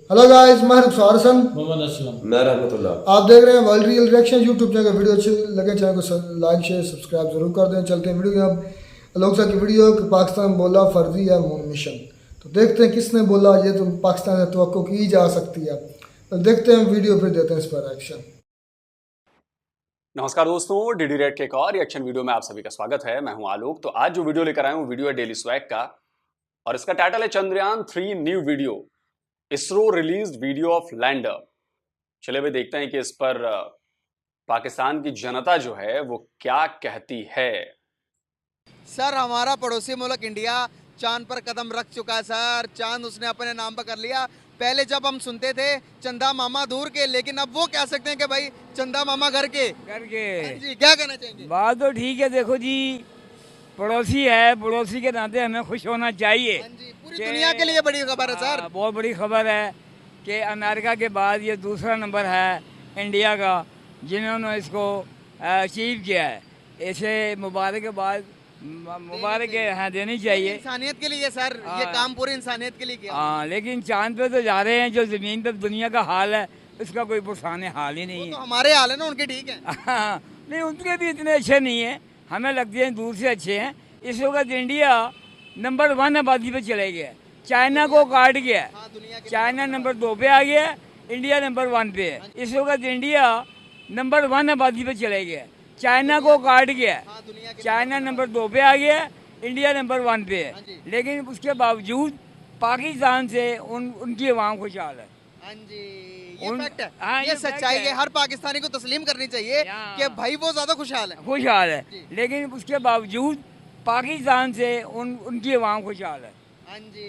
Hello guys, मैं रुखसार हसन। मोहम्मद असलम। मैं रहमतुल्लाह। आप देख रहे हैं world real reaction YouTube channel. Video अच्छी लगे चैनल को लाइक शेयर सब्सक्राइब जरूर कर दें। चलते हैं वीडियो अब लोग की वीडियो कि पाकिस्तान बोला फर्जी है मिशन। तो देखते हैं किसने बोला ये तो पाकिस्तान से तवक्को की जा सकती है। तो देखते हैं वीडियो, फिर देते हैं इस पर एक्शन। नमस्कार दोस्तों, डीडी रेड के एक और रिएक्शन वीडियो में आप सभी का स्वागत है। मैं हूं आलोक। तो आज जो वीडियो लेकर आया हूं वीडियो है डेली स्वैग का और इसका टाइटल है Chandrayaan 3 new video, ISRO release video of lander. चलिए भाई देखते हैं कि इस पर पाकिस्तान की जनता जो है वो क्या कहती है। सर हमारा पड़ोसी मुल्क इंडिया चांद पर कदम रख चुका है सर। चांद उसने अपने नाम पर कर लिया। पहले जब हम सुनते थे चंदा मामा दूर के, लेकिन अब वो कह सकते हैं कि भाई चंदा मामा घर के। हाँ जी, क्या कहना चाहेंगे? बात तो ठीक है। देखो जी, पड़ोसी है, पड़ोसी के नाते हमें खुश होना चाहिए। हाँ जी, पूरी दुनिया के लिए बड़ी खबर है सर। बहुत बड़ी खबर है कि अमेरिका के बाद ये दूसरा नंबर है इंडिया का जिन्होंने इसको अचीव किया है। ऐसे मुबारक हाँ देनी चाहिए इंसानियत के लिए सर, ये काम पूरी इंसानियत के लिए किया। हाँ, लेकिन चांद पे तो जा रहे हैं, जो ज़मीन पे दुनिया का हाल है उसका कोई पुरसाने हाल ही नहीं वो है। तो हमारे हाल है ना, उनके ठीक है। हाँ, नहीं उनके भी इतने अच्छे नहीं हैं, हमें लगते हैं दूर से अच्छे हैं। इस वक्त इंडिया नंबर 1 आबादी पे चले गया, चाइना को काट गया। हाँ, दुनिया के चाइना नंबर 2 पे आ गया, इंडिया नंबर 1 पे है। इस वक्त इंडिया नंबर 1 आबादी पे चले गया, चाइना को काट गया। हाँ, दुनिया के चाइना नंबर 2 पे आ गया, इंडिया नंबर 1 पे हाँ जी। है। लेकिन उसके बावजूद पाकिस्तान से उनकी आवाम खुशहाल है। हाँ जी, ये फैक्ट है। हाँ, ये ये फैक्ट सच्चाई है। है, हर पाकिस्तानी को तस्लीम करनी चाहिए कि भाई वो ज्यादा खुशहाल है। खुशहाल है, लेकिन उसके बावजूद पाकिस्तान से उनकी आवाम खुशहाल है। हाँ जी,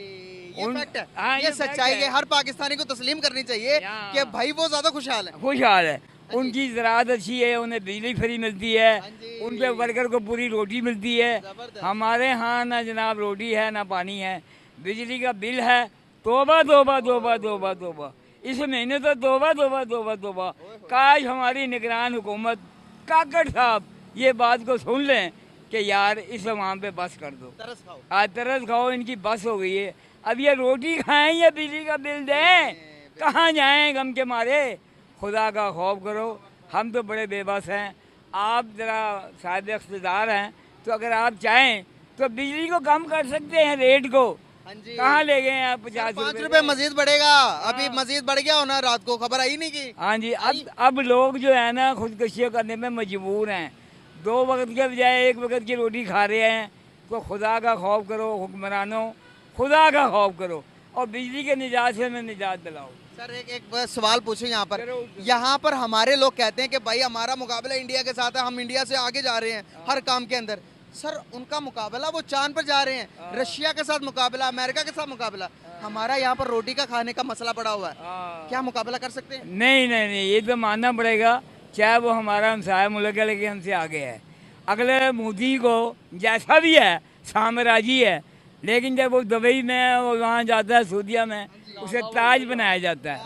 ये फैक्ट है। हाँ, ये ये फैक्ट सच्चाई है। है, हर पाकिस्तानी को तस्लीम करनी चाहिए कि भाई वो ज्यादा खुशहाल है। खुशहाल है। उनकी ज़राअत अच्छी है, उन्हें बिजली फ्री मिलती है, जी। उनके वर्कर को पूरी रोटी मिलती है। जबरदस्त। हमारे यहाँ ना जनाब रोटी है ना पानी है, बिजली का बिल है। तोबा तोबा तोबा तोबा तोबा, इस महीने तो तोबा तोबा तोबा तोबा। काश हमारी निगरान हुकूमत काकड़ साहब ये बात को सुन लें कि यार इस अवाम पे बस कर दो। तरस खाओ। आज तरस खाओ, इनकी बस हो गई है। अब ये रोटी खाएं या बिजली का बिल दें, कहाँ जाएं गम के मारे। खुदा का खौफ करो, हम तो बड़े बेबस हैं। आप ज़रा साहिब इख्तिदार हैं, तो अगर आप चाहें तो बिजली को कम कर सकते हैं, रेट को। हाँ जी। कहाँ ले गए आप 50 5 रुपए रुपए मजीद बढ़ेगा। अभी मजीद बढ़ गया होना, रात को खबर आई नहीं की। हाँ जी, अब लोग जो है ना खुदकुशियाँ करने में मजबूर हैं। 2 वक्त के बजाय 1 वक्त की रोटी खा रहे हैं। तो खुदा का खौफ करो हुक्मरानों, खुदा का खौफ करो और बिजली के निजात से हमें निजात दिलाओ। सर एक सवाल पूछूं यहाँ पर। जरूर। यहाँ पर हमारे लोग कहते हैं कि भाई हमारा मुकाबला इंडिया के साथ है, हम इंडिया से आगे जा रहे हैं हर काम के अंदर। सर उनका मुकाबला, वो चांद पर जा रहे हैं, रशिया के साथ मुकाबला, अमेरिका के साथ मुकाबला। हमारा यहाँ पर रोटी का खाने का मसला पड़ा हुआ है, क्या मुकाबला कर सकते हैं? नहीं नहीं नहीं, ये तो मानना पड़ेगा, चाहे वो हमारा हमसाया मुल्क है लेकिन हमसे आगे है। अगले मोदी को जैसा भी है साम्राज्य है, लेकिन जब वो दुबई में वो वहाँ जाता है सऊदीया में, उसे ताज बनाया जाता है।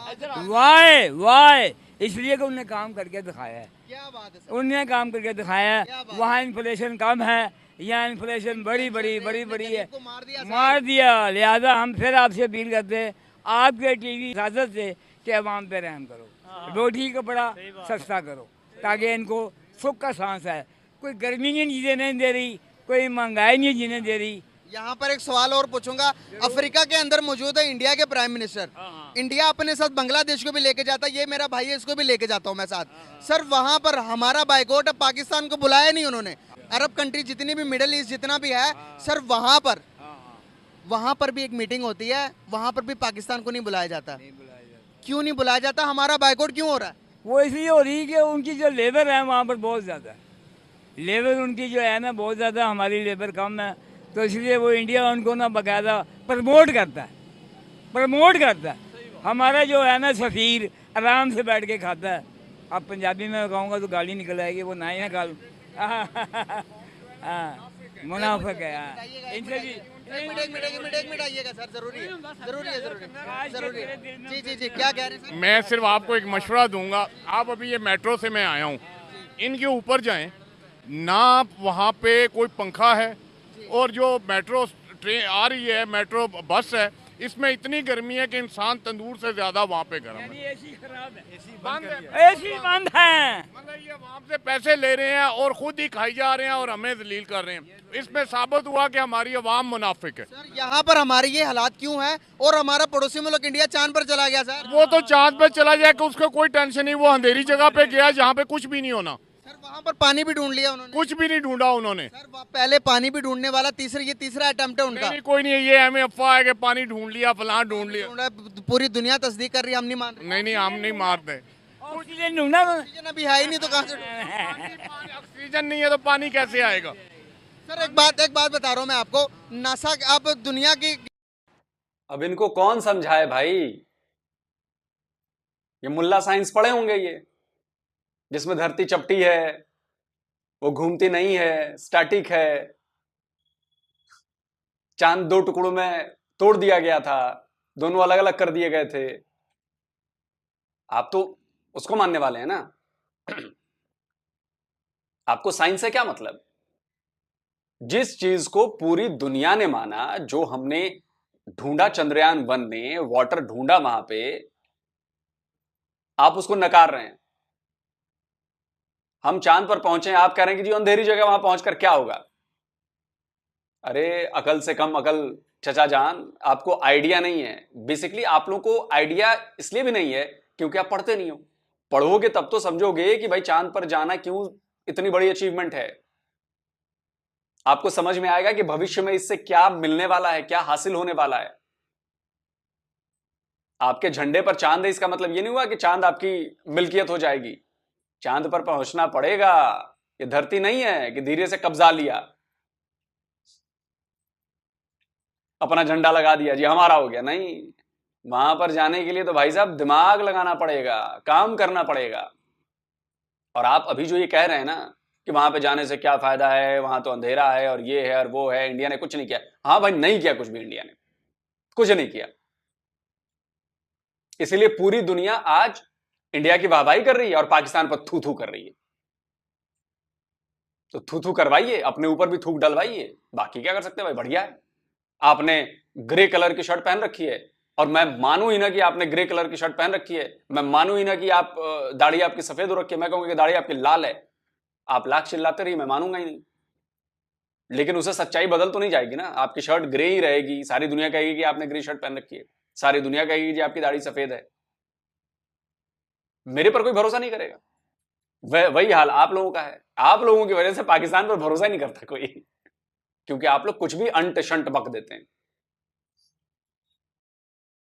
वाह वाह, इसलिए कि उन्होंने काम करके दिखाया है। क्या बात है सर। उन्होंने काम करके दिखाया क्या है। बात वहाँ इन्फ्लेशन कम है, यहाँ इन्फ्लेशन बड़ी बड़ी बड़ी बड़ी है। को मार दिया सर। मार दिया। लिहाजा हम फिर आपसे अपील करते हैं आपके टीवी इजाज़त से कि अवाम पे रहम करो, रोटी कपड़ा सस्ता करो, ताकि इनको सुख का सांस है। कोई गर्मी की चीज़ें नहीं दे रही, कोई महंगाई नहीं जीने दे रही। यहाँ पर एक सवाल और पूछूंगा। अफ्रीका के अंदर मौजूद है इंडिया के प्राइम मिनिस्टर। इंडिया अपने साथ बांग्लादेश को भी लेके जाता है, ये मेरा भाई है, इसको भी लेके जाता हूँ मैं साथ। सर वहाँ पर हमारा बाइकआउट है, पाकिस्तान को बुलाया नहीं उन्होंने। अरब कंट्री जितनी भी, मिडिल ईस्ट जितना भी है सर, वहाँ पर भी एक मीटिंग होती है, वहाँ पर भी पाकिस्तान को नहीं बुलाया जाता। क्यों नहीं बुलाया जाता? हमारा बाइकआउट क्यों हो रहा है? वो इसलिए हो रही है कि उनकी जो लेबर है वहाँ पर बहुत ज़्यादा है। लेबर उनकी जो है ना बहुत ज़्यादा, हमारी लेबर कम है, तो इसलिए वो इंडिया उनको ना बाकायदा प्रमोट करता है। हमारा जो है ना सफ़ीर आराम से बैठ के खाता है। अब पंजाबी में कहूँगा तो गाली निकल आएगी, वो ना ही ना गाल। हाँ, मुनाफिक है। हाँ, इनसे भी एक मिनट आइएगा सर, जरूरी है। जी, क्या कह रहे हैं सर? मैं सिर्फ आपको एक मशवरा दूंगा। आप अभी ये मेट्रो से मैं आया हूँ, इनके ऊपर जाएं ना, वहाँ पे कोई पंखा है और जो मेट्रो ट्रेन आ रही है, मेट्रो बस है, इसमें इतनी गर्मी है कि इंसान तंदूर से ज्यादा वहाँ पे गर्म है। एसी खराब है, बंद है। एसी बंद है। मतलब ये वहाँ से पैसे ले रहे हैं और खुद ही खाई जा रहे हैं और हमें जलील कर रहे हैं। इसमें साबित हुआ कि हमारी अवाम मुनाफिक है। सर यहाँ पर हमारे ये हालात क्यों है और हमारा पड़ोसी मुल्क इंडिया चांद पर चला गया सर? वो तो चांद पे चला जाए कि उसको कोई टेंशन नहीं, वो अंधेरी जगह पे गया जहाँ पे कुछ भी नहीं होना। सर वहाँ पर पानी भी ढूंढ लिया उन्होंने? कुछ भी नहीं ढूंढा उन्होंने। सर पहले पानी भी ढूंढने वाला ये तीसरा अटेम्प्ट है उनका। नहीं, कोई नहीं है, ये हमें अफवाह है कि पानी ढूंढ लिया, फलां ढूंढ लिया। ढूंढा, पूरी दुनिया तस्दीक कर रही है, हम नहीं मान रहे। नहीं, हम नहीं मारते। ऑक्सीजन ढूंढा तो ऑक्सीजन अभी है ही नहीं तो कहाँ से ढूंढेंगे? ऑक्सीजन नहीं है तो पानी कैसे आएगा? सर एक बात बता रहा हूँ मैं आपको, नासा आप दुनिया की अब इनको कौन समझाए भाई? ये मुल्ला साइंस पढ़े होंगे ये, जिसमें धरती चपटी है, वो घूमती नहीं है, स्टैटिक है, चांद 2 टुकड़ों में तोड़ दिया गया था, दोनों अलग अलग कर दिए गए थे। आप तो उसको मानने वाले हैं ना। आपको साइंस से क्या मतलब? जिस चीज को पूरी दुनिया ने माना, जो हमने ढूंढा चंद्रयान 1 ने, वाटर ढूंढा वहां पे, आप उसको नकार रहे हैं। हम चांद पर पहुंचे, आप कह रहे हैं कि जी अंधेरी जगह वहां पहुंचकर क्या होगा? अरे अकल से कम अकल चचा जान, आपको आइडिया नहीं है। बेसिकली आप लोगों को आइडिया इसलिए भी नहीं है क्योंकि आप पढ़ते नहीं हो। पढ़ोगे तब तो समझोगे कि भाई चांद पर जाना क्यों इतनी बड़ी अचीवमेंट है। आपको समझ में आएगा कि भविष्य में इससे क्या मिलने वाला है, क्या हासिल होने वाला है। आपके झंडे पर चांद है, इसका मतलब यह नहीं हुआ कि चांद आपकी मिल्कियत हो जाएगी। चांद पर पहुंचना पड़ेगा। ये धरती नहीं है कि धीरे से कब्जा लिया, अपना झंडा लगा दिया, जी हमारा हो गया। नहीं, वहां पर जाने के लिए तो भाई साहब दिमाग लगाना पड़ेगा, काम करना पड़ेगा। और आप अभी जो ये कह रहे हैं ना कि वहां पे जाने से क्या फायदा है, वहां तो अंधेरा है और ये है और वो है, इंडिया ने कुछ नहीं किया। हाँ भाई, नहीं किया कुछ भी, इंडिया ने कुछ नहीं किया। इसीलिए पूरी दुनिया आज इंडिया की वाहवाही कर रही है और पाकिस्तान पर थू थू कर रही है। तो थू थू करवाइए, अपने ऊपर भी थूक डलवाइए, बाकी क्या कर सकते हैं भाई, बढ़िया है। आपने ग्रे कलर की शर्ट पहन रखी है और मैं मानू ही ना कि आपने ग्रे कलर की शर्ट पहन रखी है, मैं मानू ही ना कि आप दाढ़ी आपकी सफेद हो रखी है, मैं कहूंगा कि दाढ़ी आपकी लाल है। आप लाख चिल्लाते रहिए, मैं मानूंगा ही नहीं। लेकिन उसे सच्चाई बदल तो नहीं जाएगी ना। आपकी शर्ट ग्रे ही रहेगी, सारी दुनिया कहेगी कि आपने ग्रे शर्ट पहन रखी है, सारी दुनिया कहेगी कि आपकी दाढ़ी सफेद है। मेरे पर कोई भरोसा नहीं करेगा। वही हाल आप लोगों का है। आप लोगों की वजह से पाकिस्तान पर भरोसा ही नहीं करता कोई, क्योंकि आप लोग कुछ भी अंट शंट बक देते हैं।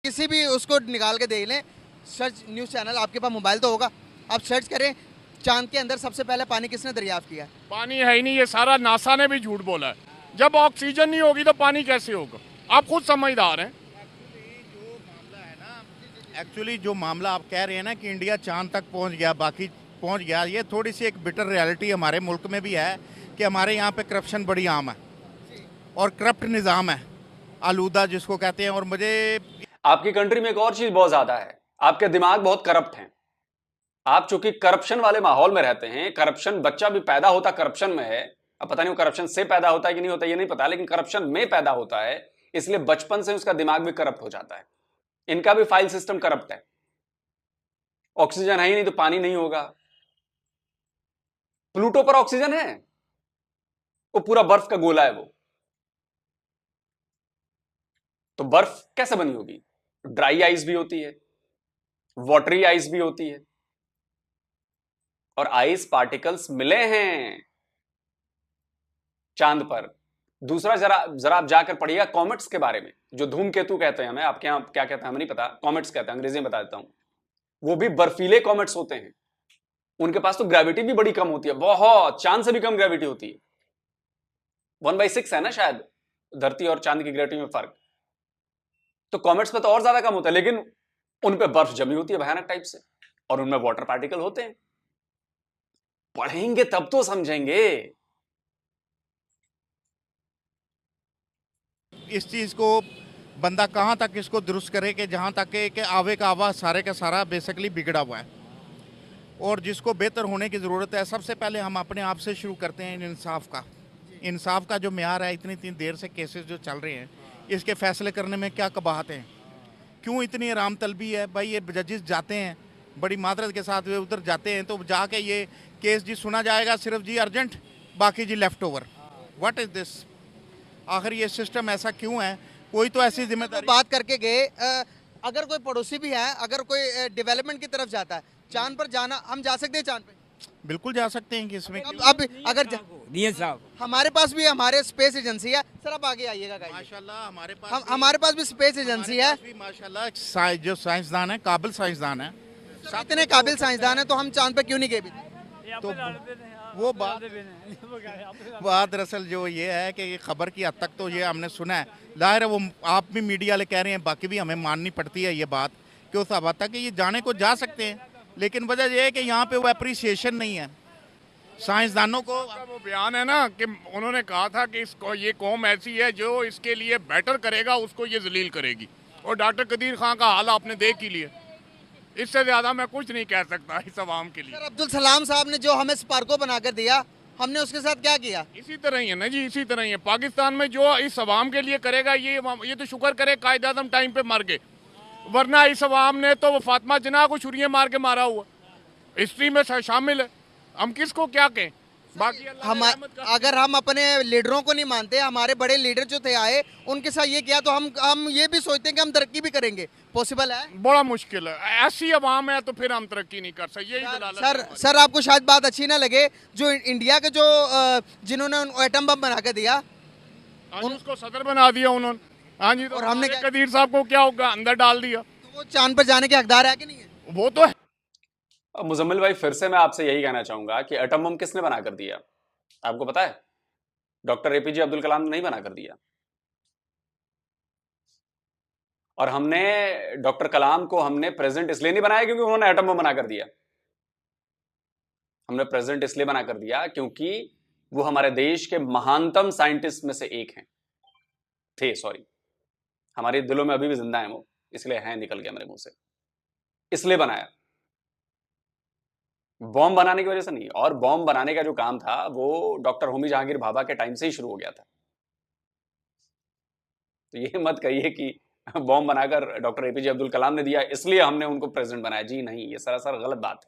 किसी भी उसको निकाल के देख लें, सर्च न्यूज़ चैनल, आपके पास मोबाइल तो होगा, आप सर्च करें चांद के अंदर सबसे पहले पानी किसने दरियाफ्त किया? पानी है ही नहीं, ये सारा नासा ने भी झूठ बोला है। जब ऑक्सीजन नहीं होगी तो पानी कैसे होगा? आप खुद समझदार हैं। एक्चुअली जो मामला आप कह रहे हैं ना कि इंडिया चांद तक पहुंच गया, बाकी पहुंच गया, ये थोड़ी सी एक बिटर रियलिटी हमारे मुल्क में भी है कि हमारे यहाँ पे करप्शन बड़ी आम है और करप्ट निज़ाम है, आलूदा जिसको कहते हैं। और मुझे आपकी कंट्री में एक और चीज बहुत ज्यादा है, आपके दिमाग बहुत करप्ट हैं। आप चूंकि करप्शन वाले माहौल में रहते हैं, करप्शन, बच्चा भी पैदा होता करप्शन में है। अब पता नहीं वो करप्शन से पैदा होता है कि नहीं होता ये नहीं पता, लेकिन करप्शन में पैदा होता है, इसलिए बचपन से उसका दिमाग भी करप्ट हो जाता है। इनका भी फाइल सिस्टम करप्ट है। ऑक्सीजन है ही नहीं तो पानी नहीं होगा। प्लूटो पर ऑक्सीजन है, वो पूरा बर्फ का गोला है वो, तो बर्फ कैसे बनी होगी? ड्राई आइस भी होती है, वाटरी आइस भी होती है, और आइस पार्टिकल्स मिले हैं चांद पर। दूसरा, जरा आप जाकर पढ़िएगा कॉमेट्स के बारे में, जो धूमकेतु कहते हैं हमें, आपके यहां क्या कहते हैं हमें नहीं पता, कॉमेट्स कहते हैं, अंग्रेजी में बता देता हूं। वो भी बर्फीले कॉमेट्स होते हैं, उनके पास तो ग्रेविटी भी बड़ी कम होती है, बहुत, चांद से भी कम ग्रेविटी होती है। 1/6 है ना शायद धरती और चांद की ग्रेविटी में फर्क। तो कॉमेट्स पे तो और ज्यादा कम होता है, लेकिन उन पे बर्फ जमी होती है भयानक टाइप से, और उनमें वाटर पार्टिकल होते हैं। पढ़ेंगे तब तो समझेंगे। इस चीज़ को बंदा कहाँ तक इसको दुरुस्त करे कि जहाँ तक कि आवे का आवा सारे का सारा बेसिकली बिगड़ा हुआ है, और जिसको बेहतर होने की ज़रूरत है। सबसे पहले हम अपने आप से शुरू करते हैं इंसाफ का जो म्यार है। इतनी देर से केसेस जो चल रहे हैं, इसके फैसले करने में क्या कबाहत है? क्यों इतनी आराम तलबी है भाई? ये जजेस जाते हैं बड़ी मादरत के साथ, वे उधर जाते हैं तो जाके ये केस जी सुना जाएगा सिर्फ जी अर्जेंट, बाकी जी left over. What is this? आखिर ये सिस्टम ऐसा क्यों है? कोई तो ऐसी जिम्मेदारी बात करके गए अगर कोई पड़ोसी भी है, अगर कोई डेवलपमेंट की तरफ जाता है, चांद पर जाना, हम जा सकते हैं चांद पे? बिल्कुल जा सकते हैं कि इसमें अब अगर दिए साहब हमारे पास भी हमारे स्पेस एजेंसी है। सर आप आगे आइएगा गाइस। माशाल्लाह हमारे पास भी स्पेस एजेंसी है। माशाल्लाह जो साइंसदान है, काबिल साइंसदान है, इतने काबिल साइंसदान है तो हम चांद पे क्यों नहीं गए? तो वो बात दरअसल जो ये है कि ये खबर की हद तक तो ये हमने सुना है, जाहिर है वो आप भी मीडिया वाले कह रहे हैं, बाकी भी हमें माननी पड़ती है ये बात कि उस हद तक कि ये जाने को जा सकते हैं, लेकिन वजह ये है कि यहाँ पे वो अप्रिसिएशन नहीं है साइंसदानों को। का वो बयान है ना कि उन्होंने कहा था कि इसको ये कौम ऐसी है जो इसके लिए बेटर करेगा उसको ये जलील करेगी, और डॉक्टर कदीर खान का हाल आपने देख ही लिया। इससे ज्यादा मैं कुछ नहीं कह सकता इस अवाम के लिए। सर अब्दुल सलाम साहब ने जो हमें स्पार्को बनाकर दिया, हमने उसके साथ क्या किया? इसी तरह ही है ना जी, इसी तरह ही है। पाकिस्तान में जो इस अवाम के लिए करेगा ये तो शुक्र करे कायद आज़म टाइम पे मर गए, वरना इस अवाम ने तो वो फातिमा जिन्ना को छुरियां मार के मारा हुआ, हिस्ट्री में शामिल है। हम किसको क्या कहें? बाकी हम अगर हम अपने लीडरों को नहीं मानते, हमारे बड़े लीडर जो थे आए उनके साथ ये किया, तो हम ये भी सोचते हैं कि हम तरक्की भी करेंगे। पॉसिबल है? बड़ा मुश्किल है। ऐसी अवाम है तो फिर हम तरक्की नहीं कर सकते। यही दलालत है। सर आपको शायद बात अच्छी ना लगे, जो इंडिया के जो जिन्होंने एटम बम बना के दिया, हाँ जी, उसको सदर बना दिया उन्होंने। हाँ जी, तो और हमने कदीर साहब को क्या होगा, अंदर डाल दिया। तो वो चांद पर जाने के हकदार है कि नहीं है? वो तो है। अब मुजम्मिल भाई, फिर से मैं आपसे यही कहना चाहूंगा कि एटम बम किसने बना कर दिया? आपको पता है? डॉक्टर एपीजे अब्दुल कलाम ने नहीं बना कर दिया। और हमने डॉक्टर कलाम को हमने प्रेसिडेंट इसलिए नहीं बनाया क्योंकि उन्होंने एटम बम बना कर दिया। हमने प्रेसिडेंट इसलिए बना कर दिया क्योंकि वो हमारे देश के महानतम साइंटिस्ट में से एक हैं, सॉरी, हमारे दिलों में अभी भी जिंदा है वो, इसलिए हैं निकल गया मेरे मुंह से, इसलिए बनाया। बॉम्ब बनाने की वजह से नहीं। और बॉम्ब बनाने का जो काम था वो डॉक्टर होमी जहांगीर भाभा के टाइम से ही शुरू हो गया था। तो ये मत कहिए कि बॉम्ब बनाकर डॉक्टर एपीजे अब्दुल कलाम ने दिया इसलिए हमने उनको प्रेसिडेंट बनाया। जी नहीं, ये सरासर गलत बात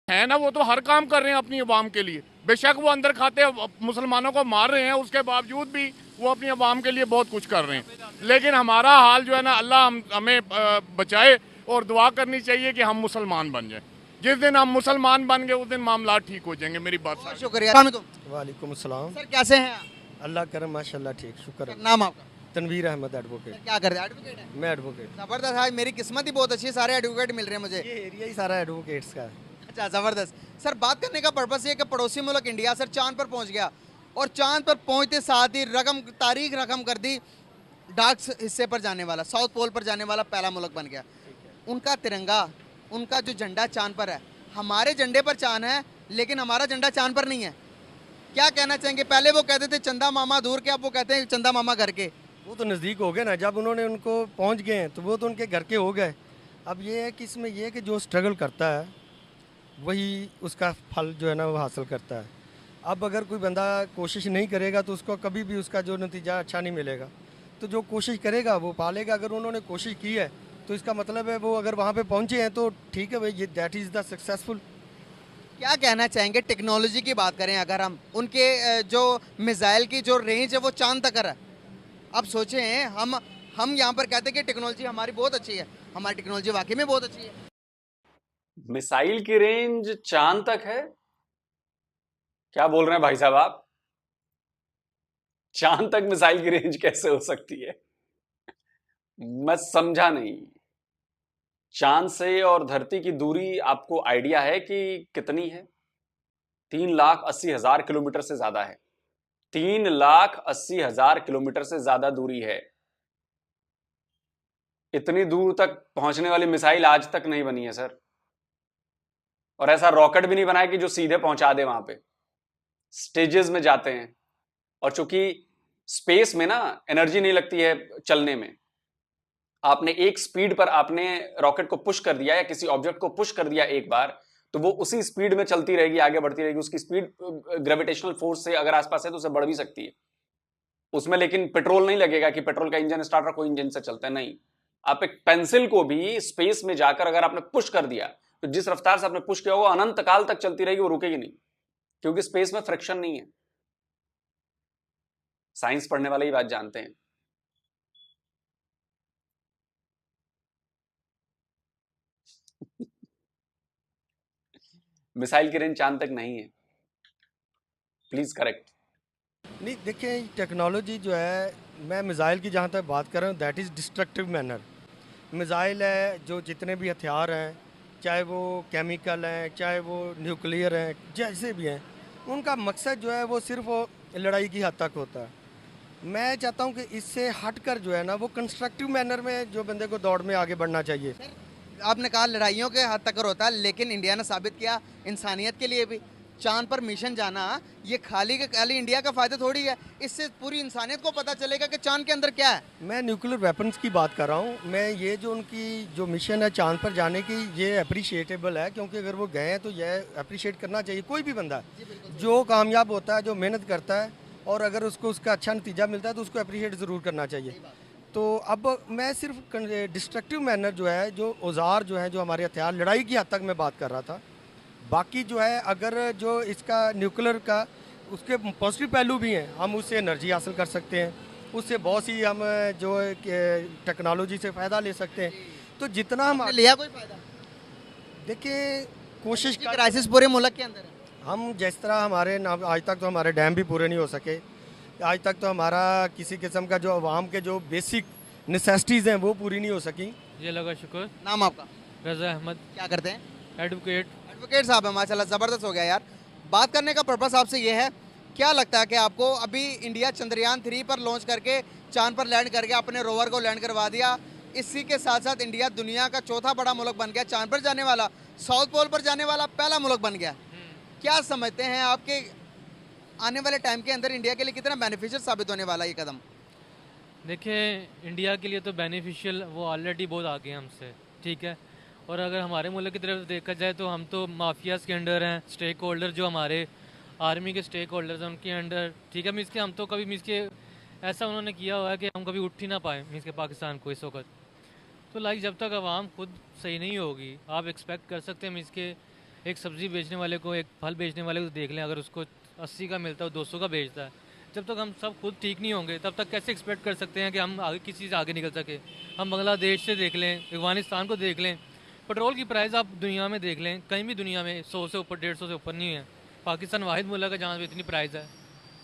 है ना। वो तो हर काम कर रहे हैं अपनी अवाम के लिए। बेशक वो अंदर खाते मुसलमानों को मार रहे हैं, उसके बावजूद भी वो अपनी अवाम के लिए बहुत कुछ कर रहे हैं। लेकिन हमारा हाल जो है ना, अल्लाह हमें बचाए, और दुआ करनी चाहिए कि हम मुसलमान बन जाए। जिस दिन हम मुसलमान बन गए उस दिन मामला ठीक हो जाएंगे। मेरी बात सच। शुक्रिया। वालेकुम अस्सलाम। सर कैसे हैं आप? अल्लाह करम, माशाल्लाह ठीक, शुक्र है। नाम आपका? तनवीर अहमद एडवोकेट। क्या कर रहे हैं? एडवोकेट है? मैं एडवोकेट। जबरदस्त। आज मेरी किस्मत ही बहुत अच्छी है, सारे एडवोकेट मिल रहे हैं मुझे। ये एरिया ही सारा एडवोकेट्स का है। अच्छा, जबरदस्त। सर बात करने का पर्पस ये कि पड़ोसी मुल्क इंडिया सर चांद पर पहुंच गया, और चांद पर पहुंचते साथ ही तारीख रकम कर दी, डार्क हिस्से पर जाने वाला, साउथ पोल पर जाने वाला पहला मुल्क बन गया। उनका तिरंगा, उनका जो झंडा चांद पर है, हमारे झंडे पर चांद है लेकिन हमारा झंडा चांद पर नहीं है। क्या कहना चाहेंगे? पहले वो कहते थे चंदा मामा दूर के, अब वो कहते हैं चंदा मामा घर के। वो तो नज़दीक हो गए ना, जब उन्होंने उनको पहुंच गए हैं तो वो तो उनके घर के हो गए। अब ये है कि इसमें ये है कि जो स्ट्रगल करता है वही उसका फल जो है ना वो हासिल करता है। अब अगर कोई बंदा कोशिश नहीं करेगा तो उसको कभी भी उसका जो नतीजा अच्छा नहीं मिलेगा। तो जो कोशिश करेगा वो पालेगा। अगर उन्होंने कोशिश की है तो इसका मतलब है वो अगर वहाँ पे पहुँचे हैं तो ठीक है भाई, ये दैट इज़ द सक्सेसफुल। क्या कहना चाहेंगे टेक्नोलॉजी की बात करें अगर हम, उनके जो मिसाइल की जो रेंज है वो चांद तक है। अब सोचें, हम यहाँ पर कहते हैं कि टेक्नोलॉजी हमारी बहुत अच्छी है, हमारी टेक्नोलॉजी वाकई में बहुत अच्छी है। मिसाइल की रेंज चांद तक है? क्या बोल रहे हैं भाई साहब आप? चांद तक मिसाइल की रेंज कैसे हो सकती है? मैं समझा नहीं। चांद से और धरती की दूरी आपको आइडिया है कि कितनी है? 3,80,000 किलोमीटर से ज्यादा है। 3,80,000 किलोमीटर से ज्यादा दूरी है। इतनी दूर तक पहुंचने वाली मिसाइल आज तक नहीं बनी है सर। और ऐसा रॉकेट भी नहीं बना है कि जो सीधे पहुंचा दे वहां पे। स्टेजेस में जाते हैं, और चूंकि स्पेस में ना एनर्जी नहीं लगती है चलने में, आपने एक स्पीड पर आपने रॉकेट को पुश कर दिया या किसी ऑब्जेक्ट को पुश कर दिया एक बार, तो वो उसी स्पीड में चलती रहेगी, आगे बढ़ती रहेगी। उसकी स्पीड ग्रेविटेशनल फोर्स से अगर आसपास है तो उसे बढ़ भी सकती है। उसमें लेकिन पेट्रोल नहीं लगेगा कि पेट्रोल का इंजन स्टार्ट रखो इंजन से चलते हैं, नहीं। आप एक पेंसिल को भी स्पेस में जाकर अगर आपने पुश कर दिया तो जिस रफ्तार से आपने पुश किया होगा अनंत काल तक चलती रहेगी, वो रुकेगी नहीं, क्योंकि स्पेस में फ्रिक्शन नहीं है। साइंस पढ़ने वाले ही बात जानते हैं। मिसाइल की रेंज चांद तक नहीं है, प्लीज करेक्ट। नहीं देखिए, टेक्नोलॉजी जो है, मैं मिसाइल की जहाँ तक बात कर रहा हूँ, that is destructive manner. Missile है जो जितने भी हथियार हैं, चाहे वो केमिकल हैं, चाहे वो न्यूक्लियर हैं, जैसे भी हैं, उनका मकसद जो है वो सिर्फ वो लड़ाई की हद तक होता है। मैं चाहता हूँ कि इससे हटकर जो है ना, वो कंस्ट्रक्टिव मैनर में जो बंदे को दौड़ में आगे बढ़ना चाहिए। आपने कहा लड़ाइयों के हद तक होता है, लेकिन इंडिया ने साबित किया इंसानियत के लिए भी चांद पर मिशन जाना ये खाली के खाली इंडिया का फायदा थोड़ी है, इससे पूरी इंसानियत को पता चलेगा कि चांद के अंदर क्या है। मैं न्यूक्लियर वेपन्स की बात कर रहा हूँ। मैं ये जो उनकी जो मिशन है चांद पर जाने की, ये अप्रिशिएटेबल है, क्योंकि अगर वो गए हैं तो ये अप्रिशिएट करना चाहिए। कोई भी बंदा जो कामयाब होता है, जो मेहनत करता है, और अगर उसको उसका अच्छा नतीजा मिलता है तो उसको अप्रिशिएट ज़रूर करना चाहिए। तो अब मैं सिर्फ डिस्ट्रक्टिव मैनर जो है, जो औजार जो है, जो हमारे हथियार, लड़ाई की हद तक मैं बात कर रहा था। बाकी जो है, अगर जो इसका न्यूक्लियर का उसके पॉजिटिव पहलू भी हैं, हम उससे एनर्जी हासिल कर सकते हैं, उससे बहुत सी हम जो टेक्नोलॉजी से फ़ायदा ले सकते हैं। तो जितना हम लिया कोई फायदा? देखिए, कोशिश कर, क्राइसिस पूरे मुल्क के अंदर है। हम जिस तरह हमारे आज तक तो हमारे डैम भी पूरे नहीं हो सके, आज तक तो हमारा किसी किस्म का जो आवाम के जो बेसिक नेसेसिटीज़ हैं वो पूरी नहीं हो सकी। ये लगा शुक्र। नाम आपका? रज़ा अहमद, क्या करते हैं? एडवोकेट। एडवोकेट साहब है, माशाल्लाह ज़बरदस्त हो गया यार। बात करने का पर्पस आपसे ये है, क्या लगता है कि आपको अभी इंडिया चंद्रयान 3 पर लॉन्च करके चांद पर लैंड करके अपने रोवर को लैंड करवा दिया, इसी के साथ साथ इंडिया दुनिया का चौथा बड़ा मुल्क बन गया, चांद पर जाने वाला, साउथ पोल पर जाने वाला पहला मुल्क बन गया। क्या समझते हैं आपके आने वाले टाइम के अंदर इंडिया के लिए कितना बेनिफिशियल साबित होने वाला ये कदम? देखिए, इंडिया के लिए तो बेनिफिशियल, वो ऑलरेडी बहुत आगे हैं हमसे, ठीक है। और अगर हमारे मुल्क की तरफ देखा जाए तो हम तो माफियाज़ के अंडर हैं, स्टेक होल्डर जो हमारे आर्मी के स्टेक होल्डर्स हैं उनके अंडर, ठीक है। मीन्स के हम तो कभी मीन्स के ऐसा उन्होंने किया हुआ है कि हम कभी उठ ही ना पाए मीन्स के पाकिस्तान को इस वक्त। तो लाइक जब तक आवाम खुद सही नहीं होगी, आप एक्सपेक्ट कर सकते हैं मीन्स के एक सब्ज़ी बेचने वाले को, एक फल बेचने वाले को देख लें, अगर उसको 80 का मिलता है 200 का बेचता है, जब तक हम सब खुद ठीक नहीं होंगे तब तक कैसे एक्सपेक्ट कर सकते हैं कि हम आगे किसी से आगे निकल सके। हम बांग्लादेश से देख लें, अफगानिस्तान को देख लें, पेट्रोल की प्राइस आप दुनिया में देख लें, कहीं भी दुनिया में 100 से ऊपर, 150 से ऊपर नहीं है। पाकिस्तान वाहिद मुल्क है जहाँ पे इतनी प्राइस है।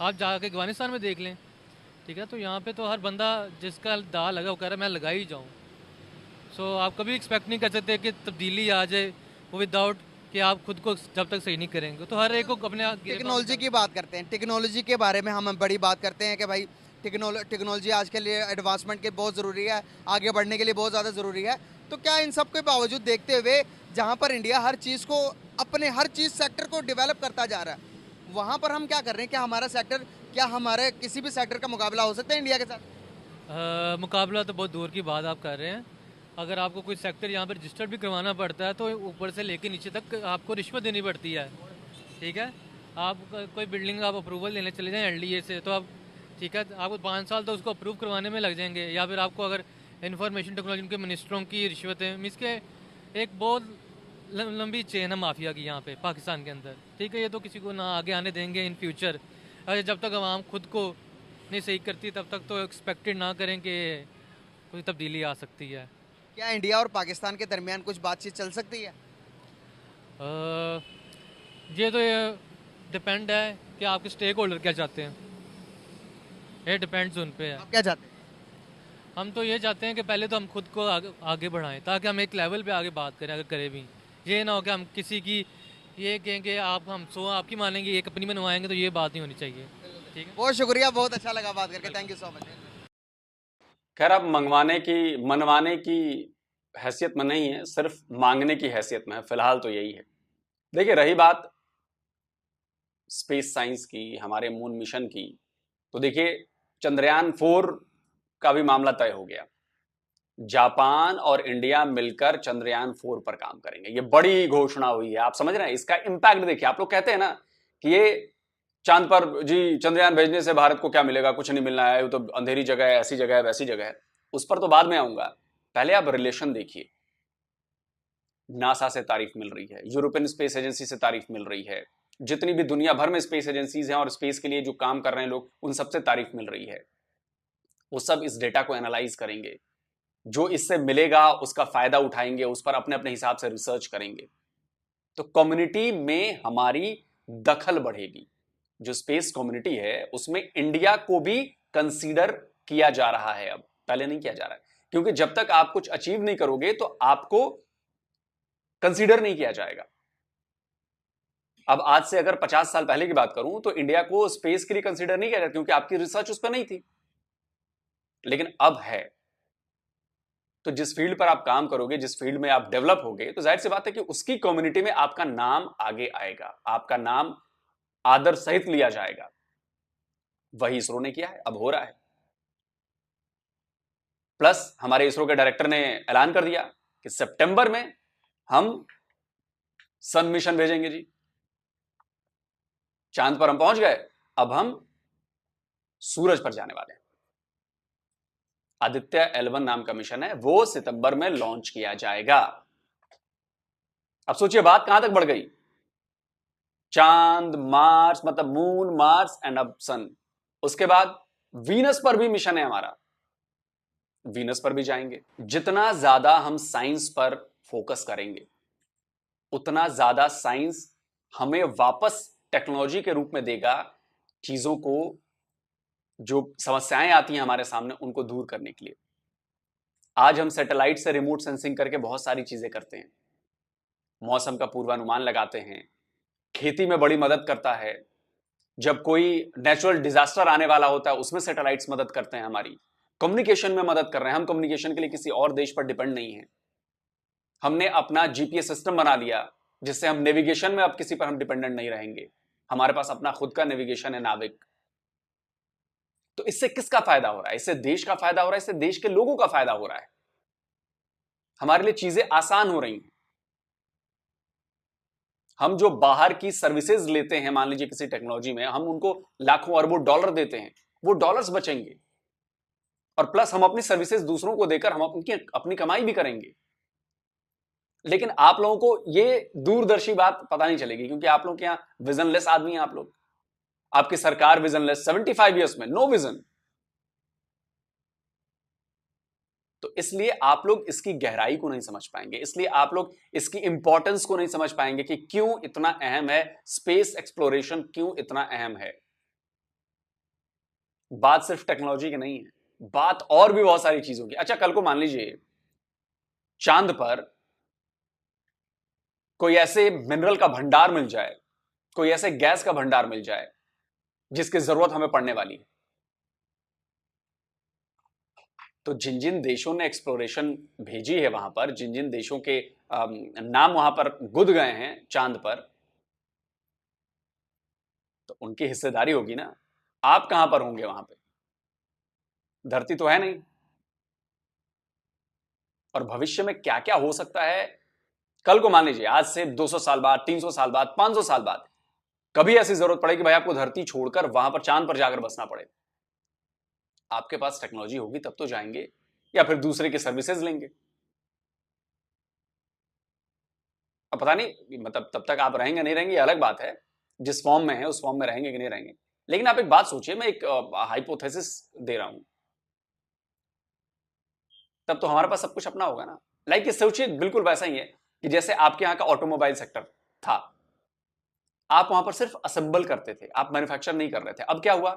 आप जाके अफगानिस्तान में देख लें, ठीक है। तो यहाँ पे तो हर बंदा जिसका दाल लगा वो कह रहा है मैं लगा ही जाऊँ। सो आप कभी एक्सपेक्ट नहीं कर सकते कि तब्दीली आ जाए वो विदाउट कि आप खुद को जब तक सही नहीं करेंगे। तो हर एक को अपने टेक्नोलॉजी की बात करते हैं, टेक्नोलॉजी के बारे में हम बड़ी बात करते हैं कि भाई टेक्नोलॉजी आज के लिए एडवांसमेंट के बहुत ज़रूरी है, आगे बढ़ने के लिए बहुत ज़्यादा ज़रूरी है। तो क्या इन सब के बावजूद देखते हुए जहाँ पर इंडिया हर चीज़ को, अपने हर चीज़ सेक्टर को डेवलप करता जा रहा है, वहाँ पर हम क्या कर रहे हैं? क्या हमारा सेक्टर, क्या हमारे किसी भी सेक्टर का मुकाबला हो सकता है इंडिया के साथ? मुकाबला तो बहुत दूर की बात आप कर रहे हैं। अगर आपको कोई सेक्टर यहाँ पर रजिस्टर भी करवाना पड़ता है तो ऊपर से लेके नीचे तक आपको रिश्वत देनी पड़ती है, ठीक है। आप कोई बिल्डिंग आप अप्रूवल लेने चले जाएँ LDA से, तो आप ठीक है, आपको 5 साल तो उसको अप्रूव करवाने में लग जाएंगे। या फिर आपको अगर इंफॉर्मेशन टेक्नोलॉजी के मिनिस्टरों की रिश्वतें, मीन्स के एक बहुत लंबी चेन है माफिया की यहाँ पे पाकिस्तान के अंदर, ठीक है। ये तो किसी को ना आगे आने देंगे इन फ्यूचर। अगर जब तक आवाम खुद को नहीं सही करती तब तक तो एक्सपेक्टेड ना करें कि कोई तब्दीली आ सकती है। क्या इंडिया और पाकिस्तान के दरमियान कुछ बातचीत चल सकती है? ये तो ये डिपेंड है कि आपके स्टेक होल्डर क्या चाहते हैं, ये डिपेंड्स उन पे है। आप क्या चाहते हैं? हम तो ये चाहते हैं कि पहले तो हम खुद को आगे बढ़ाएं ताकि हम एक लेवल पे आगे बात करें, अगर करें भी। ये ना हो कि हम किसी की ये कहेंगे आप हम 100 आपकी मानेंगे, एक अपनी मनवाएंगे, तो ये बात नहीं होनी चाहिए, ठीक है। बहुत शुक्रिया, बहुत अच्छा लगा बात करके, थैंक यू सो मच। खैर, अब मनवाने की हैसियत में नहीं है, सिर्फ मांगने की हैसियत में है, फिलहाल तो यही है। देखिए, रही बात स्पेस साइंस की, हमारे मून मिशन की, तो देखिए चंद्रयान 4 का भी मामला तय हो गया। जापान और इंडिया मिलकर चंद्रयान 4 पर काम करेंगे, ये बड़ी घोषणा हुई है। आप समझ रहे हैं इसका इंपैक्ट? देखिए, आप लोग कहते हैं ना कि ये चांद पर जी चंद्रयान भेजने से भारत को क्या मिलेगा, कुछ नहीं मिलना है, वो तो अंधेरी जगह है, ऐसी जगह है, वैसी जगह है, उस पर तो बाद में आऊंगा। पहले आप रिलेशन देखिए। नासा से तारीफ मिल रही है, यूरोपियन स्पेस एजेंसी से तारीफ मिल रही है, जितनी भी दुनिया भर में स्पेस एजेंसीज हैं और स्पेस के लिए जो काम कर रहे हैं लोग, उन सबसे तारीफ मिल रही है। वो सब इस डेटा को एनालाइज करेंगे, जो इससे मिलेगा उसका फायदा उठाएंगे, उस पर अपने अपने हिसाब से रिसर्च करेंगे। तो कम्युनिटी में हमारी दखल बढ़ेगी। जो स्पेस कम्युनिटी है उसमें इंडिया को भी कंसीडर किया जा रहा है, अब पहले नहीं किया जा रहा है, क्योंकि जब तक आप कुछ अचीव नहीं करोगे तो आपको कंसीडर नहीं किया जाएगा। अब आज से अगर 50 साल पहले की बात करूं तो इंडिया को स्पेस के लिए कंसीडर नहीं किया जाता, क्योंकि आपकी रिसर्च उस पर नहीं थी। लेकिन अब है। तो जिस फील्ड पर आप काम करोगे, जिस फील्ड में आप डेवलप होगे, तो जाहिर सी बात है कि उसकी कम्युनिटी में आपका नाम आगे आएगा, आपका नाम आदर सहित लिया जाएगा। वही इसरो ने किया है, अब हो रहा है। प्लस हमारे इसरो के डायरेक्टर ने ऐलान कर दिया कि सितंबर में हम सन मिशन भेजेंगे जी। चांद पर हम पहुंच गए, अब हम सूरज पर जाने वाले हैं। आदित्य L1 नाम का मिशन है, वो सितंबर में लॉन्च किया जाएगा। अब सोचिए बात कहां तक बढ़ गई। चांद, मार्स, मतलब मून, मार्स एंड अब सन। उसके बाद वीनस पर भी मिशन है हमारा, वीनस पर भी जाएंगे। जितना ज्यादा हम साइंस पर फोकस करेंगे, उतना ज्यादा साइंस हमें वापस टेक्नोलॉजी के रूप में देगा, चीजों को, जो समस्याएं आती हैं हमारे सामने, उनको दूर करने के लिए। आज हम सैटेलाइट से रिमोट सेंसिंग करके बहुत सारी चीजें करते हैं, मौसम का पूर्वानुमान लगाते हैं, खेती में बड़ी मदद करता है। जब कोई नेचुरल डिजास्टर आने वाला होता है उसमें सैटेलाइट्स मदद करते हैं हमारी। कम्युनिकेशन में मदद कर रहे हैं, हम कम्युनिकेशन के लिए किसी और देश पर डिपेंड नहीं है। हमने अपना जीपीएस सिस्टम बना दिया, जिससे हम नेविगेशन में अब किसी पर हम डिपेंडेंट नहीं रहेंगे। हमारे पास अपना खुद का नेविगेशन है, नाविक। तो इससे किसका फायदा हो रहा है? इससे देश का फायदा हो रहा है, इससे देश के लोगों का फायदा हो रहा है। हमारे लिए चीजें आसान हो रही हैं। हम जो बाहर की सर्विसेज लेते हैं, मान लीजिए किसी टेक्नोलॉजी में, हम उनको लाखों अरबों डॉलर देते हैं, वो डॉलर्स बचेंगे। और प्लस हम अपनी सर्विसेज दूसरों को देकर हम अपनी कमाई भी करेंगे। लेकिन आप लोगों को ये दूरदर्शी बात पता नहीं चलेगी, क्योंकि आप लोग के यहां विजनलेस आदमी हैं। आप लोग, आपकी सरकार विजनलेस, 75 ईयर्स में नो विजन। तो इसलिए आप लोग इसकी गहराई को नहीं समझ पाएंगे, इसलिए आप लोग इसकी इंपॉर्टेंस को नहीं समझ पाएंगे कि क्यों इतना अहम है स्पेस एक्सप्लोरेशन, क्यों इतना अहम है। बात सिर्फ टेक्नोलॉजी की नहीं है, बात और भी बहुत सारी चीजों की। अच्छा, कल को मान लीजिए चांद पर कोई ऐसे मिनरल का भंडार मिल जाए, कोई ऐसे गैस का भंडार मिल जाए जिसकी जरूरत हमें पड़ने वाली है, तो जिन जिन देशों ने एक्सप्लोरेशन भेजी है वहां पर, जिन जिन देशों के नाम वहां पर गुद गए हैं चांद पर, तो उनकी हिस्सेदारी होगी ना। आप कहां पर होंगे वहां पे? धरती तो है नहीं। और भविष्य में क्या क्या हो सकता है, कल को मान लीजिए आज से 200 साल बाद, 300 साल बाद, 500 साल बाद कभी ऐसी जरूरत पड़े कि भाई आपको धरती छोड़कर वहां पर चांद पर जाकर बसना पड़े, आपके पास टेक्नोलॉजी होगी तब तो जाएंगे, या फिर दूसरे की सर्विसेज लेंगे। अब पता नहीं, मतलब तब तक आप रहेंगे नहीं रहेंगे अलग बात है, जिस फॉर्म में है उस फॉर्म में रहेंगे कि नहीं रहेंगे। लेकिन आप एक बात सोचिए, मैं एक हाइपोथेसिस दे रहा हूं, तब तो हमारे पास सब कुछ अपना होगा ना। लाइक सोचिए बिल्कुल वैसा ही है कि जैसे आपके यहां का ऑटोमोबाइल सेक्टर था, आप वहां पर सिर्फ असेंबल करते थे, आप मैन्युफैक्चर नहीं कर रहे थे। अब क्या हुआ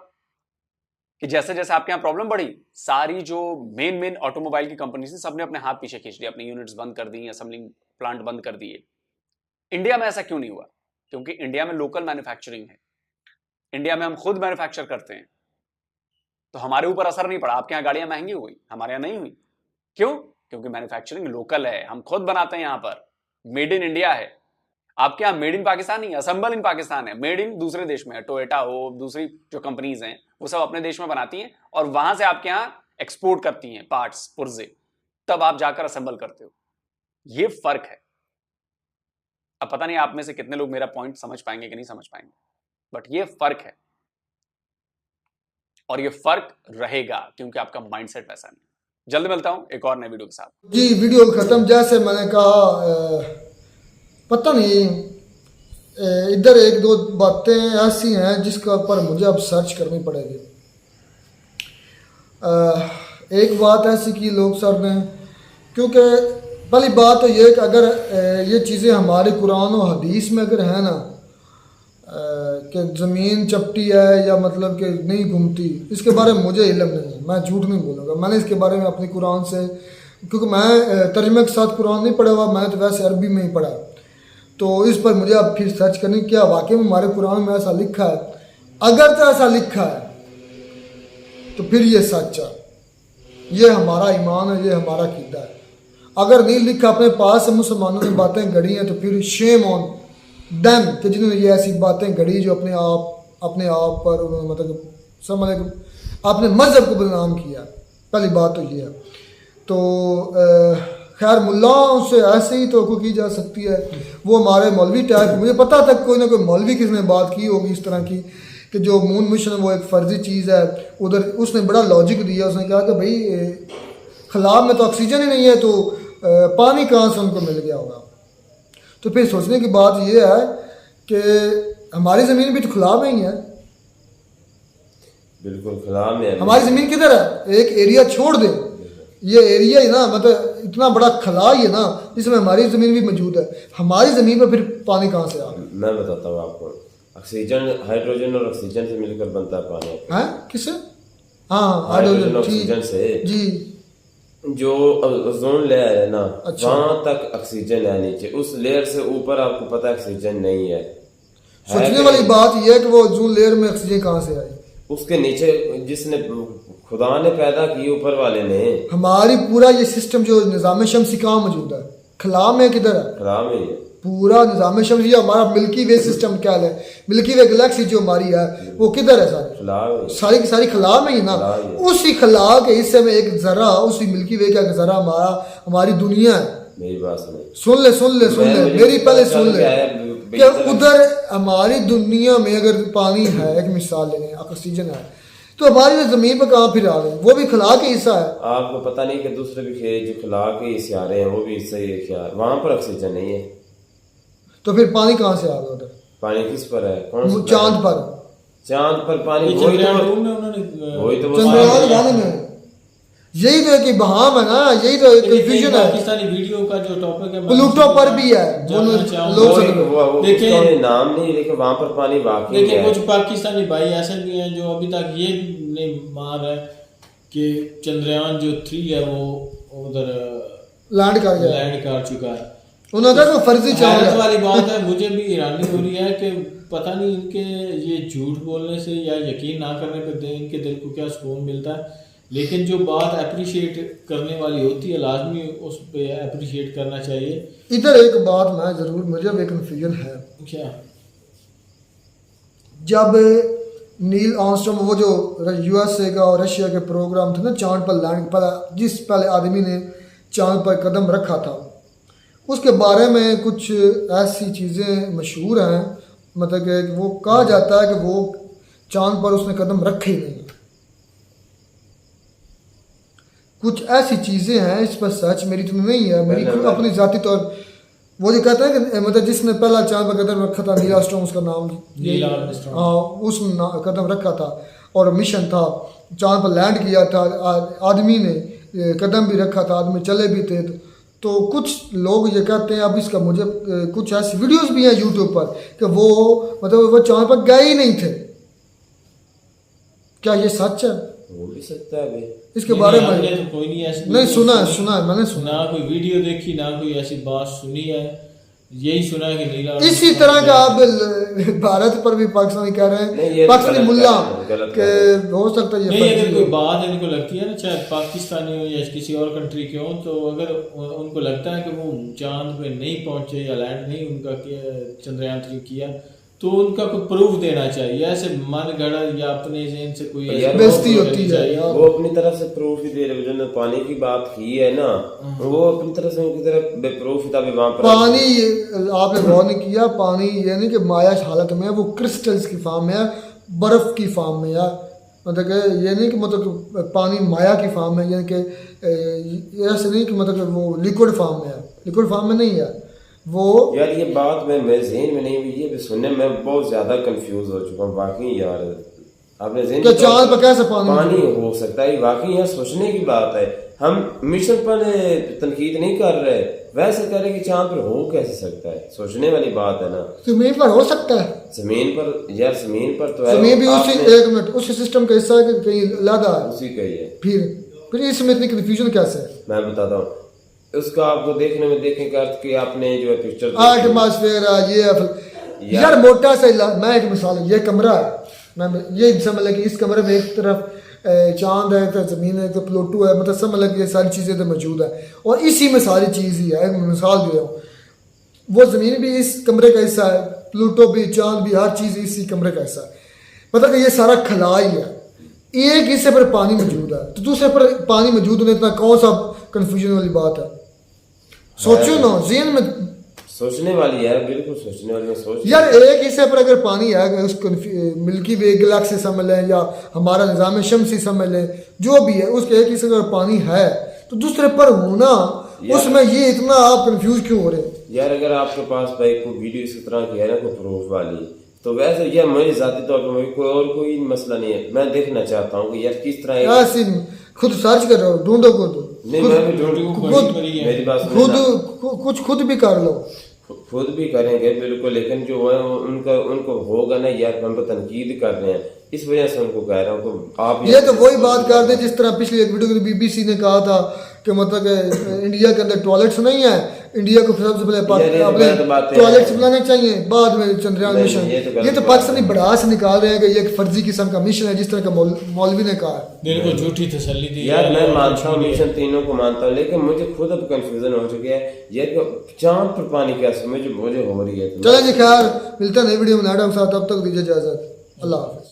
कि जैसे जैसे आपके यहां प्रॉब्लम बढ़ी, सारी जो मेन ऑटोमोबाइल की कंपनी थी सबने अपने हाथ पीछे खींच लिया, अपनी यूनिट्स बंद कर दी, असेंबलिंग प्लांट बंद कर दिए। इंडिया में ऐसा क्यों नहीं हुआ? क्योंकि इंडिया में लोकल मैन्युफैक्चरिंग है, इंडिया में हम खुद मैन्युफैक्चर करते हैं, तो हमारे ऊपर असर नहीं पड़ा। आपके यहां गाड़ियां महंगी हो गई, हमारे यहां नहीं हुई। क्यों? क्योंकि मैन्युफैक्चरिंग लोकल है, हम खुद बनाते हैं, यहां पर मेड इन इंडिया है। आपके यहां मेड इन पाकिस्तान नहीं, असेंबल इन पाकिस्तान है, मेड इन दूसरे देश में है। टोयोटा हो, दूसरी जो कंपनीज हैं वो सब अपने देश में बनाती हैं और वहां से आपके यहां एक्सपोर्ट करती हैं पार्ट्स, पुर्जे, तब आप जाकर असेंबल करते हो। ये फर्क है। अब पता नहीं आप में से कितने लोग मेरा पॉइंट समझ पाएंगे कि नहीं समझ पाएंगे। बट ये फर्क है और ये फर्क रहेगा क्योंकि आपका माइंडसेट वैसा नहीं। जल्द मिलता हूं एक और नए वीडियो के साथ। जी वीडियो खत्म। जैसे मैंने कहा पता नहीं इधर एक दो बातें ऐसी हैं जिसके ऊपर मुझे अब सर्च करनी पड़ेगी। एक बात ऐसी की लोग सर ने, क्योंकि पहली बात तो ये कि अगर ये चीज़ें हमारे कुरान और हदीस में अगर है ना कि ज़मीन चपटी है या मतलब कि नहीं घूमती, इसके बारे में मुझे इल्म नहीं है, मैं झूठ नहीं बोलूँगा। मैंने इसके बारे में अपनी कुरान से, क्योंकि मैं तर्जुमे के साथ कुरान नहीं पढ़ा हुआ, मैंने तो वैसे अरबी में ही पढ़ा, तो इस पर मुझे अब फिर सर्च करनी क्या वाकई में हमारे कुरान में ऐसा लिखा है। अगर तो ऐसा लिखा है तो फिर ये सच है, ये हमारा ईमान है, ये हमारा कीदा है। अगर नहीं लिखा, अपने पास से मुसलमानों ने बातें गढ़ी हैं, तो फिर शेम ऑन देम कि जिन्होंने ये ऐसी बातें गढ़ी जो अपने आप पर उन्होंने मतलब समझ अपने मज़हब को बदनाम किया। पहली बात तो ये है। तो खैर मुल्लाओं से ऐसे ही तो की जा सकती है, वो हमारे मौलवी टाइप, मुझे पता था कोई ना कोई मौलवी किसने बात की होगी इस तरह की कि जो मून मिशन वो एक फ़र्जी चीज़ है। उधर उसने बड़ा लॉजिक दिया, उसने कहा कि भाई खला में तो ऑक्सीजन ही नहीं है, तो पानी कहाँ से उनको मिल गया होगा। तो फिर सोचने की बात यह है कि हमारी ज़मीन भी तो खला में ही है। बिल्कुल खला में है। हमारी ज़मीन किधर है? एक एरिया छोड़ दे, ये एरिया ही ना मतलब इतना बड़ा खला ही है ना, जिसमें हमारी ज़मीन भी मौजूद है। हमारी ज़मीन पर फिर पानी कहाँ से आ गया? मैं बताता हूँ आपको, ऑक्सीजन हाइड्रोजन और ऑक्सीजन से मिलकर बनता है पानी। हैं किससे? हाँ हाइड्रोजन ऑक्सीजन से जी। जो ओजोन लेयर है ना, अच्छा। वहां तक ऑक्सीजन है नीचे, उस लेयर से ऊपर आपको पता है ऑक्सीजन नहीं है। सोचने वाली बात यह है कि वो ओजोन लेयर में ऑक्सीजन कहाँ से आई? उसके नीचे जिसने खुदा ने पैदा की, ऊपर वाले ने। हमारी पूरा ये सिस्टम जो निज़ाम शम्सी कहाँ मौजूद है? खला में किधर है? खला में ही है। पूरा निज़ाम शम्सी, हमारा मिल्की वे सिस्टम क्या है, मिल्की वे गैलेक्सी जो हमारी है वो किधर है? सारी की सारी खला में ही ना। उसी खला के हिस्से में एक जरा, उसी मिल्की वे का जरा हमारी दुनिया है। मेरी बात सुन ले मेरी पहले सुन ले कि उधर हमारी दुनिया में अगर पानी है, एक मिसाल लेंगे, ऑक्सीजन है, तो हमारी ज़मीन पर कहाँ फिर आ गए? वो भी खला के हिस्सा है। आपको पता नहीं कि दूसरे भी जो खला के इशारे हैं वो भी हिस्सा ही है, वहां पर ऑक्सीजन नहीं है, तो फिर पानी कहाँ से आ गया उधर? पानी किस पर है? चांद पर। चांद पर पानी वही तो चंद्रयान में यही तो कि बहाम है ना, यही तो कंफ्यूजन है। पाकिस्तानी वीडियो का जो टॉपिक है प्लूटो पर भी है, लोग देखिए नाम नहीं, लेकिन वहां पर पानी वाकई है। देखिए कुछ पाकिस्तानी भाई ऐसे भी हैं जो अभी तक ये नहीं मान रहे कि चंद्रयान जो 3 है वो उधर लैंड कर चुका है। उन्होंने कहा फर्जी चावल वाली बात है। मुझे भी हैरानी हो रही है कि पता नहीं इनके ये झूठ बोलने से या यकीन ना करने पर इनके दिल को क्या सुकून मिलता है, लेकिन जो बात अप्रिशिएट करने वाली होती है लाजमी उस पे अप्रिशिएट करना चाहिए। इधर एक बात मैं जरूर, मुझे भी कंफ्यूजन है। क्या? जब नील आर्मस्ट्रांग वो जो यूएसए का और रशिया के प्रोग्राम थे ना चांद पर लैंड, पहले आदमी ने चांद पर कदम रखा था, उसके बारे में कुछ ऐसी चीज़ें मशहूर हैं, मतलब कि वो कहा जाता है कि वो चांद पर उसने कदम रखे ही नहीं। कुछ ऐसी चीज़ें हैं, इस पर सच मेरी तो नहीं है, मेरी खुद अपनी ज़ाती तौर। वो जो कहते हैं कि मतलब जिसने पहला चांद पर कदम रखा था, नील आर्मस्ट्रांग उसका नाम, हाँ उसने कदम रखा था और मिशन था, चांद पर लैंड किया था, आदमी ने कदम भी रखा था, आदमी चले भी थे। तो कुछ लोग ये कहते हैं, अब इसका मुझे कुछ ऐसी वीडियोस भी हैं यूट्यूब पर कि वो मतलब वो चांद पर गए ही नहीं थे। क्या ये सच है? हो भी सकता है भाई। इसके बारे में तो कोई नहीं सुना है मैंने सुना, ना कोई वीडियो देखी ना कोई ऐसी बात सुनी है, यही सुना है कि नीला। इसी तरह का आप भारत पर भी पाकिस्तानी कह रहे हैं, पाकिस्तानी मुल्ला के हो सकता है ये अगर कोई बात इनको लगती है ना, चाहे पाकिस्तानी हो या किसी और कंट्री के हो, तो अगर उनको लगता है कि वो चांद पे नहीं पहुंचे या लैंड नहीं उनका चंद्रयान 3 किया, तो उनका कोई प्रूफ देना चाहिए। ऐसे मन गढ़ा या अपने ज़हन से कोई यार बेइज्जती होती है यार। वो अपनी तरफ से प्रूफ ही दे रहे, जो पानी की बात की है ना, वो अपनी तरफ से उनकी तरफ बेप्रूफ था भी वहाँ पर पानी, आपने गौर नहीं किया, पानी ये नहीं कि माया हालत में है, वो क्रिस्टल्स की फॉर्म में है, बर्फ की फॉर्म में है। मतलब कि ये नहीं कि मतलब पानी माया की फॉर्म में, यानी कि ऐसे नहीं कि मतलब कि वो लिक्विड फॉर्म में है, लिक्विड फॉर्म में नहीं है वो। यार ये बात मैं ज़हन में नहीं हुई, ये भी सुनने में बहुत ज़्यादा कंफ्यूज हो चुका हूँ वाकई यार। आपने ज़हन क्या चांद पर कैसे पानी हो सकता है, वाकई यहाँ सोचने की बात है। हम मिशन पर तनकीद नहीं कर रहे, वैसे कह रहे कि चांद पर हो कैसे सकता है, सोचने वाली बात है ना। जमीन पर हो सकता है, जमीन पर यार, जमीन पर तो है, जमीन भी उसी, एक मिनट, उसी सिस्टम का हिस्सा है कि कहीं अलग है, उसी का ही है। फिर इसमें इतनी कंफ्यूजन कैसे है? मैं बताता हूँ उसका, आपको देखने में देखें का अर्थ कि आपने जो है पिक्चर एटमॉस्फेयर है, ये है यार मोटा सा मैं एक मिसाल, ये कमरा है, मैं ये समझ लगे इस कमरे में एक तरफ चांद है, तो ज़मीन है, तो प्लूटो है, मतलब समझ लगे ये सारी चीज़ें तो मौजूद है, और इसी में सारी चीज़ ही है। एक मिसाल दे रहा हूँ, वो ज़मीन भी इस कमरे का हिस्सा है, प्लूटो भी, चांद भी, हर चीज़ इसी कमरे का हिस्सा है। मतलब कि ये सारा खला ही है। एक हिस्से पर पानी मौजूद है तो दूसरे पर पानी मौजूद होने, इतना कौन सा कन्फ्यूजन वाली बात है? सोचो ना, ज़हन में सोचने वाली है, बिल्कुल सोचने वाली है। सोच यार एक हिस्से पर अगर पानी है, अगर उसको मिल्की वे गैलेक्सी समझ लें या हमारा निज़ाम शमसी समझ लें, जो भी है, उसके एक हिस्से पर पानी है तो दूसरे पर होना, उसमें ये इतना आप कंफ्यूज क्यों हो रहे हैं? यार अगर आपके पास भाई कोई वीडियो इस तरह की है ना, कोई प्रूफ वाली, तो वैसे यह मेरी जाती तौर पर कोई और कोई मसला नहीं है। मैं देखना चाहता हूँ कि यार किस तरह ऐसे खुद सर्च कर रहे हो, ढूंढो खुद, नहीं मैं भी ढूंढूंगा, मेरी बात कुछ खुद भी कर लो, खुद भी करेंगे बिल्कुल, लेकिन जो है उनको होगा ना यार, हम तो तनकीद कर रहे हैं, इस वजह से उनको कह रहा हूँ कि आप ये तो वही बात कर दे जिस तरह पिछली एक वीडियो में बीबीसी ने कहा था कि मतलब इंडिया के अंदर टॉयलेट्स नहीं है, इंडिया को सबसे पहले अपने टॉयलेट्स बनाने चाहिए, बाद में चंद्रयान मिशन। ये तो पाकिस्तानी बड़ास निकाल रहे हैं कि ये एक फर्जी किस्म का मिशन है, जिस तरह का मौलवी ने कहा है। मेरे को झूठी तसल्ली दी यार। मैं मानता हूँ मिशन तीनों को मानता हूँ, लेकिन मुझे खुद अब कंफ्यूजन हो चुकी है यार, चांद पर पानी कैसे मुझे हो रही है। चलें जी, खैर मिलता है नई वीडियो में, तब तक दीजिए इजाजत, अल्लाह हाफिज।